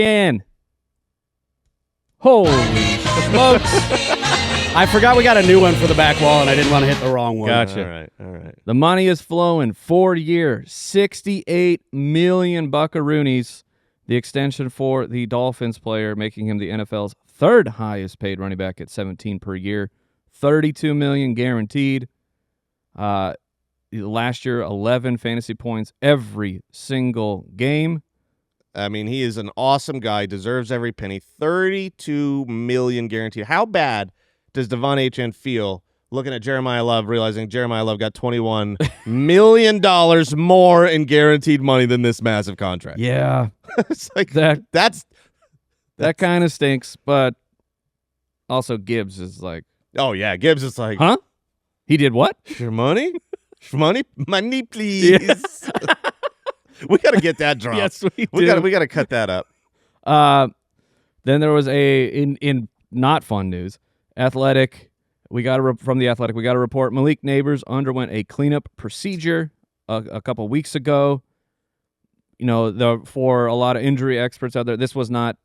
And holy smokes. I forgot we got a new one for the back wall, and I didn't want to hit the wrong one. Gotcha. All right. The money is flowing. 4-year, $68 million buckaroonies. The extension for the Dolphins player, making him the NFL's third highest paid running back at $17 per year. $32 million guaranteed. Last year, 11 fantasy points every single game. I mean, he is an awesome guy, deserves every penny. $32 million guaranteed. How bad does Devon Achane feel looking at Jeremiah Love, realizing Jeremiah Love got $21 million more in guaranteed money than this massive contract? Yeah. It's like that kind of stinks, but also Gibbs is like, oh, yeah, Gibbs is like, huh? He did what? Your money? Money, please. Yeah. We got to get that dropped. Yes, we We do. got to cut that up. Then there was in not fun news, Athletic. From the Athletic, we got a report. Malik Neighbors underwent a cleanup procedure a couple weeks ago. You know, for a lot of injury experts out there, this was not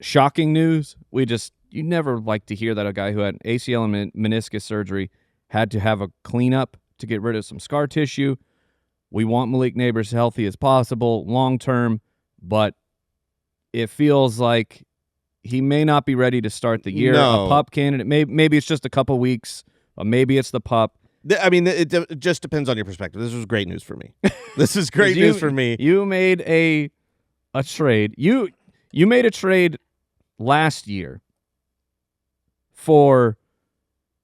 shocking news. You never like to hear that a guy who had ACL and meniscus surgery had to have a cleanup to get rid of some scar tissue. We want Malik Neighbors healthy as possible long term, but it feels like he may not be ready to start the year. No. A pup candidate. Maybe it's just a couple weeks. Or maybe it's the pup. I mean, it just depends on your perspective. This was great news for me. This is great news for me. You made a trade. You made a trade last year for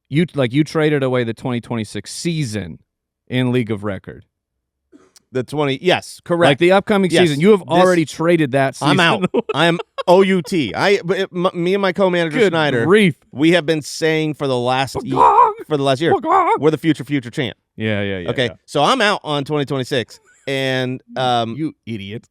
you traded away the 2026 season in League of Record. Yes, correct. Like the upcoming Yes, season. You have already traded that season. I'm out. I'm OUT. Me and my co-manager Good Snyder, grief. we have been saying for the last year, we're the future champ. Yeah. Okay, so I'm out on 2026, and you idiot.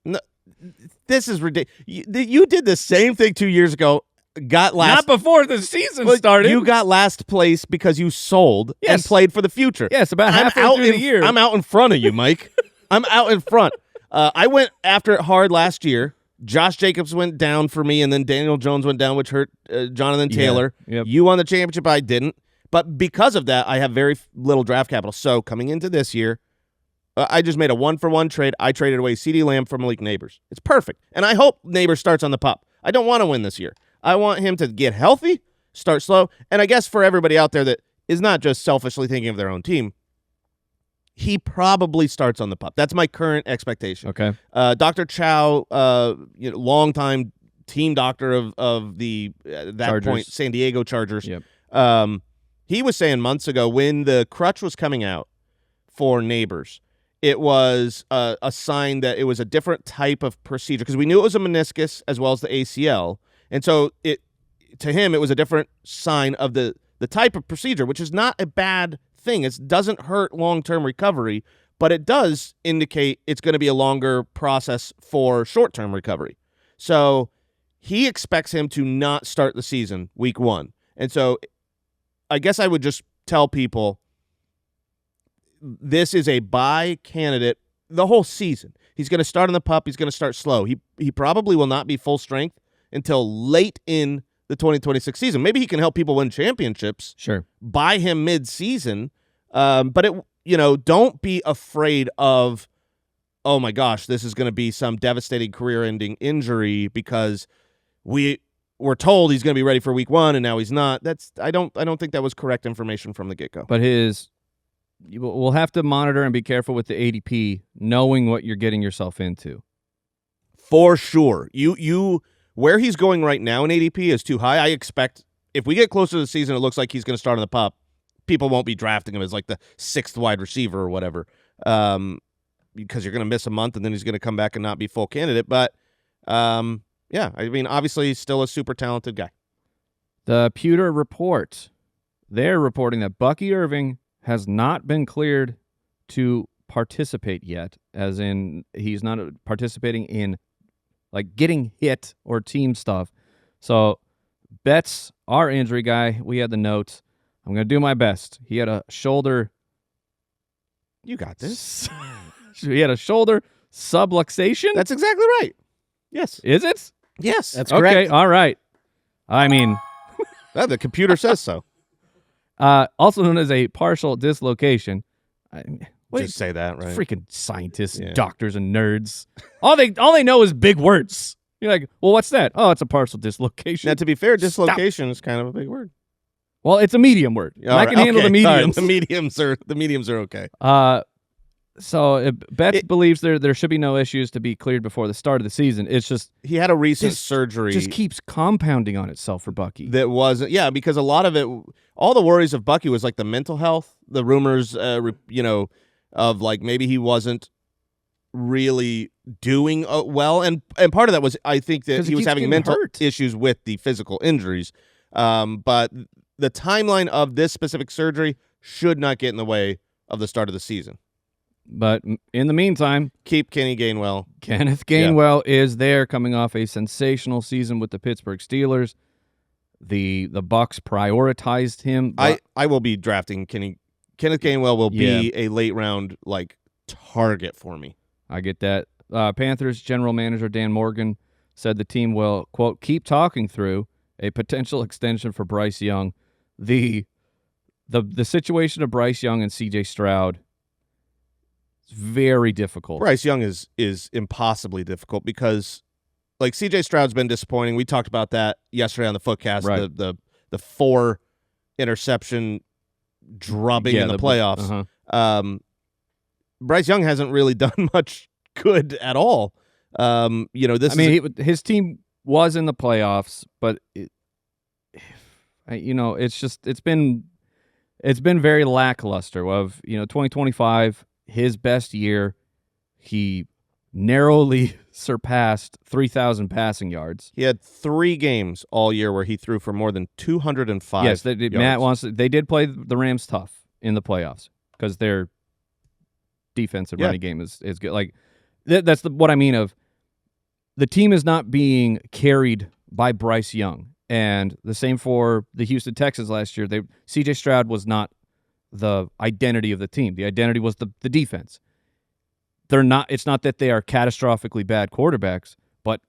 this is ridiculous. You did the same thing 2 years ago. Got last. Not before the season Well, started. You got last place because you sold and Yes. played for the future. Yes, about I'm halfway out through the year. I'm out in front of you, Mike. I'm out in front. I went after it hard last year. Josh Jacobs went down for me, and then Daniel Jones went down, which hurt Jonathan Taylor. Yep. You won the championship. I didn't. But because of that, I have very little draft capital. So coming into this year, I just made a 1-for-1 trade. I traded away CeeDee Lamb for Malik Neighbors. It's perfect. And I hope Neighbors starts on the pup. I don't want to win this year. I want him to get healthy, start slow. And I guess for everybody out there that is not just selfishly thinking of their own team, he probably starts on the pup. That's my current expectation. Okay. Dr. Chow, longtime team doctor of the at that Chargers. point San Diego Chargers. Yep. He was saying months ago when the crutch was coming out for Neighbors, it was a sign that it was a different type of procedure because we knew it was a meniscus as well as the ACL, and so to him it was a different sign of the type of procedure, which is not a bad thing. It doesn't hurt long-term recovery, but it does indicate it's going to be a longer process for short-term recovery. So he expects him to not start the season week 1. And so I guess I would just tell people this is a buy candidate the whole season. He's going to start on the pup. He's going to start slow. He probably will not be full strength until late in the 2026 season. Maybe he can help people win championships. Sure. Buy him mid-season. But don't be afraid of, oh my gosh, this is going to be some devastating career-ending injury because we were told he's going to be ready for week 1 and now he's not. I don't think that was correct information from the get-go. But we'll have to monitor and be careful with the ADP, knowing what you're getting yourself into. For sure. Where he's going right now in ADP is too high. I expect if we get closer to the season, it looks like he's going to start on the pup. People won't be drafting him as like the 6th wide receiver or whatever, because you're going to miss a month and then he's going to come back and not be full candidate. But yeah, I mean, obviously he's still a super talented guy. The Pewter Report, they're reporting that Bucky Irving has not been cleared to participate yet, as in he's not participating in like getting hit or team stuff. So Betts, our injury guy, we had the notes. I'm going to do my best. He had a shoulder. You got this. He had a shoulder subluxation. That's exactly right. Yes. Is it? Yes. That's Okay, correct. all right. I mean, The computer says so. also known as a partial dislocation. Just say that, right? Freaking scientists, Yeah. doctors, and nerds. All they know is big words. You're like, well, what's that? Oh, it's a partial dislocation. Now, to be fair, dislocation is kind of a big word. Well, it's a medium word. And All I right, can handle the okay. All right, mediums. the mediums are okay. So Betts believes there should be no issues to be cleared before the start of the season. It's just He had a recent This surgery just keeps compounding on itself for Bucky. that wasn't. Yeah, because a lot of it, all the worries of Bucky was like the mental health, the rumors, of like maybe he wasn't really doing well, and part of that was I think that 'Cause he he was keeps having getting mental hurt. issues with the physical injuries. But the timeline of this specific surgery should not get in the way of the start of the season. But in the meantime, Keep Kenny Gainwell. Kenneth Gainwell is there, coming off a sensational season with the Pittsburgh Steelers. The Bucs prioritized him. I will be drafting Kenneth Gainwell will be a late round like target for me. I get that. Panthers general manager Dan Morgan said the team will, quote, keep talking through a potential extension for Bryce Young. The situation of Bryce Young and C.J. Stroud is very difficult. Bryce Young is impossibly difficult because like C.J. Stroud's been disappointing. We talked about that yesterday on the Footcast. Right. The 4 interception drubbing in the playoffs. Uh-huh. Bryce Young hasn't really done much good at all. His team was in the playoffs, but it's been very lackluster. Of 2025, his best year, he narrowly surpassed 3,000 passing yards. He had 3 games all year where he threw for more than 205. Yes, yards. they did play the Rams tough in the playoffs because their defensive running game is good. Like that's what I mean of the team is not being carried by Bryce Young. And the same for the Houston Texans last year. C.J. Stroud was not the identity of the team. The identity was the defense. It's not that they are catastrophically bad quarterbacks, but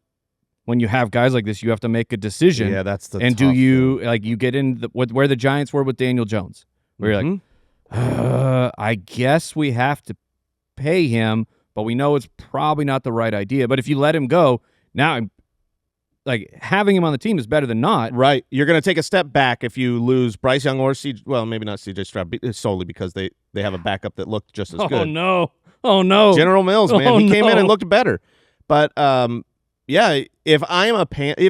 when you have guys like this, you have to make a decision. Yeah, that's the and tough do you thing. You get in where the Giants were with Daniel Jones, where you're like, I guess we have to pay him, but we know it's probably not the right idea. But if you let him go, now like having him on the team is better than not. Right. You're going to take a step back if you lose Bryce Young or maybe not C.J. Stroud solely because they have a backup that looked just as good. Oh no. General Mills, man. He came in and looked better. But if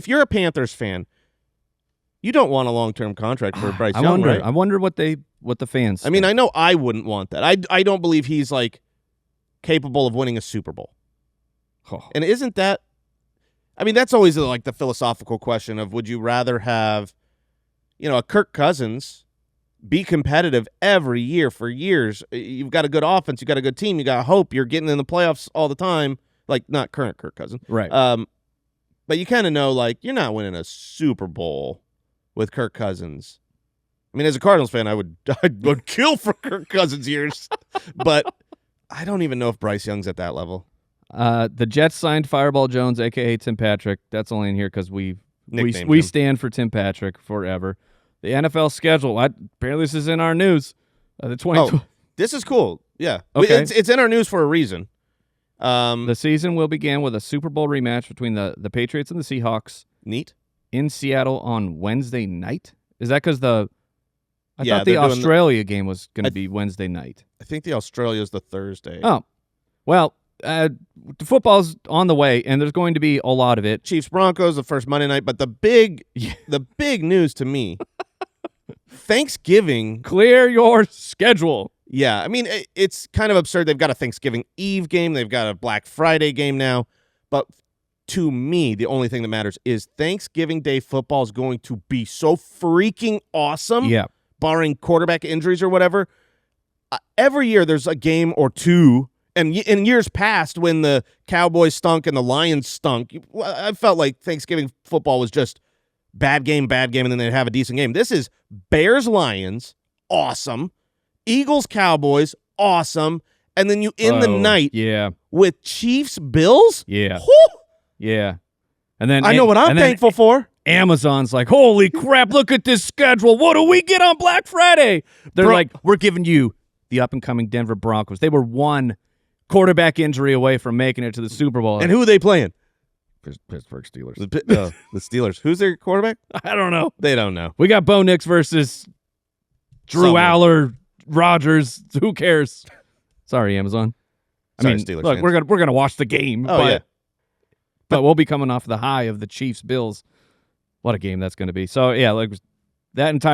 you're a Panthers fan, you don't want a long-term contract for Bryce Young, right? I wonder what the fans I mean, I know I wouldn't want that. I don't believe he's like capable of winning a Super Bowl. And isn't that that's always like the philosophical question of would you rather have a Kirk Cousins be competitive every year for years? You've got a good offense, you got a good team, you got hope, you're getting in the playoffs all the time, like not current Kirk Cousins. Right. But you kind of know like you're not winning a Super Bowl with Kirk Cousins. I mean, as a Cardinals fan, I would kill for Kirk Cousins years, but I don't even know if Bryce Young's at that level. The Jets signed Fireball Jones, a.k.a. Tim Patrick. That's only in here because we Nicknamed him. stand for Tim Patrick forever. The NFL schedule. Apparently this is in our news. The 20. This is cool. Yeah. Okay. It's in our news for a reason. The season will begin with a Super Bowl rematch between the Patriots and the Seahawks Neat. in Seattle on Wednesday night. Is that because I thought the they're doing Australia game was going to be Wednesday night? I think the Australia's the Thursday. Oh, well, the football's on the way, and there's going to be a lot of it. Chiefs Broncos the first Monday night, but the big news to me, Thanksgiving. Clear your schedule. Yeah, I mean it's kind of absurd. They've got a Thanksgiving Eve game, they've got a Black Friday game now, but to me, the only thing that matters is Thanksgiving Day football is going to be so freaking awesome. Yeah, barring quarterback injuries or whatever. Every year there's a game or two. And in years past, when the Cowboys stunk and the Lions stunk, I felt like Thanksgiving football was just bad game, and then they'd have a decent game. This is Bears-Lions, awesome. Eagles-Cowboys, awesome. And then you end the night with Chiefs-Bills? Yeah. Whew! Yeah. And then I know what I'm and then thankful for. Amazon's like, holy crap, look at this schedule. What do we get on Black Friday? They're like, we're giving you the up-and-coming Denver Broncos. They were one quarterback injury away from making it to the Super Bowl. And who are they playing? Pittsburgh Steelers. The Steelers. Who's their quarterback? I don't know. They don't know. We got Bo Nix versus Drew Someone. Aller, Rodgers. Who cares? Sorry, Amazon. Sorry, Steelers look, fans. we're gonna watch the game. Oh, but, yeah. but we'll be coming off the high of the Chiefs Bills. What a game that's going to be. So yeah, like that entire